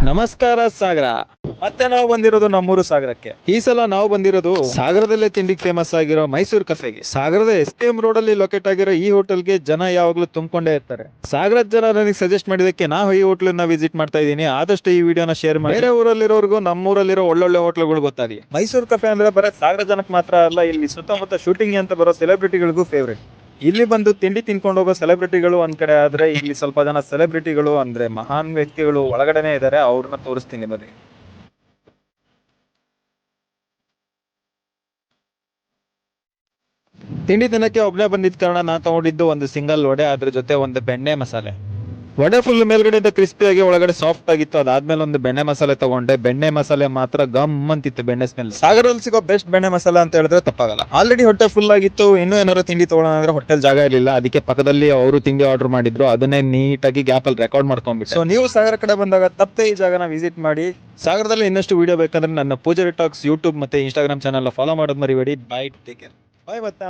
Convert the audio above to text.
ನಮಸ್ಕಾರ ಸಾಗರ. ಮತ್ತೆ ನಾವು ಬಂದಿರೋದು ನಮ್ಮೂರು ಸಾಗರಕ್ಕೆ. ಈ ಸಲ ನಾವು ಬಂದಿರೋದು ಸಾಗರದಲ್ಲೇ ತಿಂಡಿಗೆ ಫೇಮಸ್ ಆಗಿರೋ ಮೈಸೂರು ಕಫೆಗೆ. ಸಾಗರದ STM ರೋಡ್ ಅಲ್ಲಿ ಲೊಕೇಟ್ ಆಗಿರೋ ಈ ಹೋಟೆಲ್ಗೆ ಜನ ಯಾವಾಗ್ಲೂ ತುಂಬಿಕೊಂಡೇ ಇರ್ತಾರೆ. ಸಾಗರದ ಜನ ನನಗೆ ಸಜೆಸ್ಟ್ ಮಾಡಿದಕ್ಕೆ ನಾವು ಈ ಹೋಟ್ಲನ್ನ ವಿಸಿಟ್ ಮಾಡ್ತಾ ಇದ್ದೀನಿ. ಆದಷ್ಟು ಈ ವಿಡಿಯೋನ ಶೇರ್ ಮಾಡಿ ಬೇರೆ ಊರಲ್ಲಿರೋರ್ಗು ನಮ್ಮೂರಲ್ಲಿರೋ ಒಳ್ಳೊಳ್ಳೆ ಹೋಟ್ಲುಗಳು ಗೊತ್ತಾಗಿ. ಮೈಸೂರು ಕಫೆ ಅಂದ್ರೆ ಬರೀ ಸಾಗರ ಜನಕ್ಕೆ ಮಾತ್ರ ಅಲ್ಲ, ಇಲ್ಲಿ ಸುತ್ತಮುತ್ತ ಶೂಟಿಂಗ್ ಅಂತ ಬರೋ ಸೆಲೆಬ್ರಿಟಿಗಳಿಗೂ ಫೇವ್ರೇಟ್. ಇಲ್ಲಿ ಬಂದು ತಿಂಡಿ ತಿನ್ಕೊಂಡು ಹೋಗೋ ಸೆಲೆಬ್ರಿಟಿಗಳು ಒಂದ್ ಕಡೆ ಆದ್ರೆ, ಇಲ್ಲಿ ಸ್ವಲ್ಪ ಜನ ಸೆಲೆಬ್ರಿಟಿಗಳು ಅಂದ್ರೆ ಮಹಾನ್ ವ್ಯಕ್ತಿಗಳು ಒಳಗಡೆನೆ ಇದಾರೆ. ಅವ್ರನ್ನ ತೋರಿಸ್ತೀನಿ ಬನ್ನಿ. ತಿಂಡಿ ತಿನ್ನಕ್ಕೆ ಒಬ್ಬನೇ ಬಂದಿದ್ದ ಕಾರಣ ನಾನು ತಗೊಂಡಿದ್ದು ಒಂದು ಸಿಂಗಲ್ ವಡೆ, ಅದ್ರ ಜೊತೆ ಒಂದು ಬೆಣ್ಣೆ ಮಸಾಲೆ. ವಡೆ ಫುಲ್ ಮೇಲ್ಗಡೆಯಿಂದ ಕ್ರಿಸ್ಪಿಯಾಗಿ ಒಳಗಡೆ ಸಾಫ್ಟ್ ಆಗಿತ್ತು. ಅದಾದ್ಮೇಲೆ ಒಂದು ಬೆಣ್ಣೆ ಮಸಾಲೆ ತಗೊಂಡೆ. ಬೆಣ್ಣೆ ಮಸಾಲೆ ಮಾತ್ರ ಗಮ್ ಅಂತಿತ್ತು ಬೆಣ್ಣೆ ಸ್ಮೆಲ್. ಸಾಗರದಲ್ಲಿ ಸಿಗೋ ಬೆಸ್ಟ್ ಬೆಣ್ಣೆ ಮಸಾಲ ಅಂತ ಹೇಳಿದ್ರೆ ತಪ್ಪಾಗಲ್ಲ. ಆಲ್ರೆಡಿ ಹೊಟ್ಟೆ ಫುಲ್ ಆಗಿತ್ತು, ಇನ್ನೂ ಏನಾದ್ರು ತಿಂಡಿ ತಗೊಳ್ಳೋಣ ಅಂದ್ರೆ ಹೋಟೆಲ್ ಜಾಗ ಇರಲಿಲ್ಲ. ಅದಕ್ಕೆ ಪಕ್ಕದಲ್ಲಿ ಅವರು ತಿಂಡಿ ಆರ್ಡರ್ ಮಾಡಿದ್ರು, ಅದನ್ನೇ ನೀಟಾಗಿ ಗ್ಯಾಪ್ ಅಲ್ಲಿ ರೆಕಾರ್ಡ್ ಮಾಡ್ಕೊಂಡ್ಬಿಟ್ಟು. ಸೊ ನೀವು ಸಾಗರ ಕಡೆ ಬಂದಾಗ ತಪ್ಪದೆ ಈ ಜಾಗನ ವಿಸಿಟ್ ಮಾಡಿ. ಸಾಗರದಲ್ಲಿ ಇನ್ನಷ್ಟು ವಿಡಿಯೋ ಬೇಕಂದ್ರೆ ನನ್ನ ಪೂಜಾರಿ ಟಾಕ್ಸ್ ಯೂಟ್ಯೂಬ್ ಮತ್ತೆ ಇನ್ಸ್ಟಾಗ್ರಾಮ್ ಚಾನಲ್ ಫಾಲೋ ಮಾಡೋದು ಮರಿಬೇಡಿ. By, take care. ಬಾಯ್ ಮತ್ತೆ.